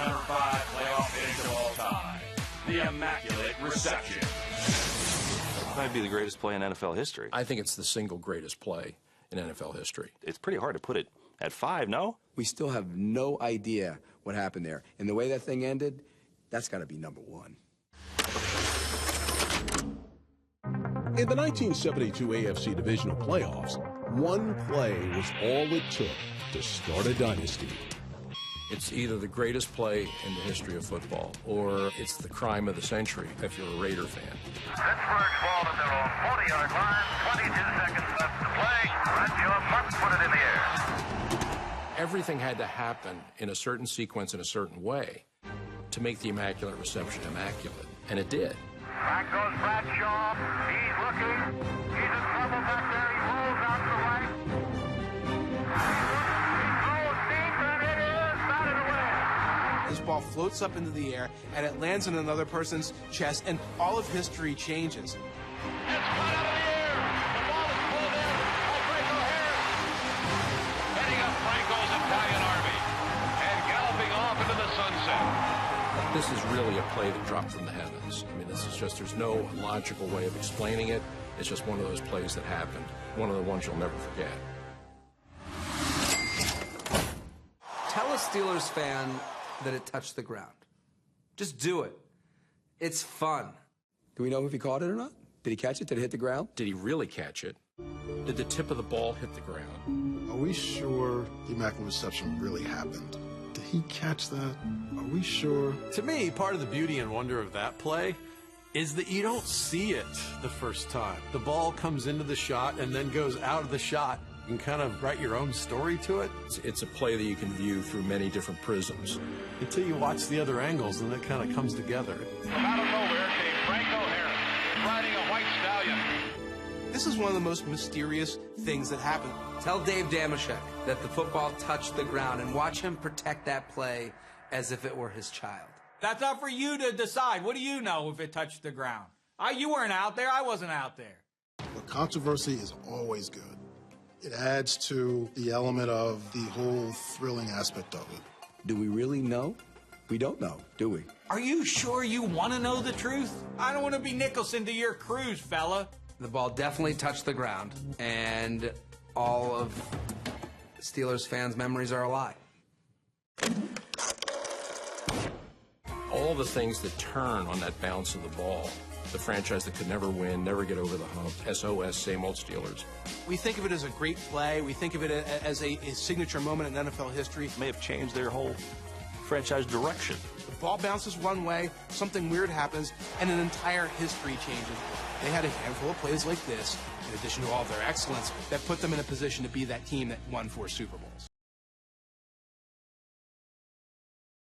number 5 playoff finish of all time. The Immaculate Reception. It might be the greatest play in NFL history. I think it's the single greatest play in NFL history. It's pretty hard to put it at 5, no? We still have no idea what happened there. And the way that thing ended, that's got to be number 1. In the 1972 AFC Divisional Playoffs, one play was all it took to start a dynasty. It's either the greatest play in the history of football, or it's the crime of the century if you're a Raider fan. Pittsburgh's ball at their own 40-yard line, 22 seconds left to play. Franco must put it in the air. Everything had to happen in a certain sequence in a certain way to make the Immaculate Reception immaculate, and it did. Franco's Bradshaw. He's looking. He's in trouble back there. He rolls out to the right. He throws deep, and it is batted away. This ball floats up into the air, and it lands in another person's chest, and all of history changes. It's right out of the air. The ball is pulled in by Franco Harris. Heading up Franco's Italian army and galloping off into the sunset. This is really a play that dropped from the heavens. I mean, this is just, there's no logical way of explaining it. It's just one of those plays that happened. One of the ones you'll never forget. Tell a Steelers fan that it touched the ground. Just do it. It's fun. Do we know if he caught it or not? Did he catch it? Did it hit the ground? Did he really catch it? Did the tip of the ball hit the ground? Are we sure the Immaculate Reception really happened? Did he catch that? Are we sure? To me, part of the beauty and wonder of that play is that you don't see it the first time. The ball comes into the shot and then goes out of the shot. You can kind of write your own story to it. It's a play that you can view through many different prisms. Until you watch the other angles, and it kind of comes together. From out of nowhere came Franco Harris, riding a white stallion. This is one of the most mysterious things that happened. Tell Dave Damashek that the football touched the ground and watch him protect that play as if it were his child. That's up for you to decide. What do you know if it touched the ground? You weren't out there. I wasn't out there. Well, controversy is always good. It adds to the element of the whole thrilling aspect of it. Do we really know? We don't know, do we? Are you sure you want to know the truth? I don't want to be Nicholson to your cruise, fella. The ball definitely touched the ground, and all of Steelers fans' memories are a lie. All the things that turn on that bounce of the ball, the franchise that could never win, never get over the hump, SOS, same old Steelers. We think of it as a great play. We think of it as a signature moment in NFL history. May have changed their whole franchise direction. The ball bounces one way, something weird happens, and an entire history changes. They had a handful of plays like this, in addition to all of their excellence, that put them in a position to be that team that won 4 Super Bowls.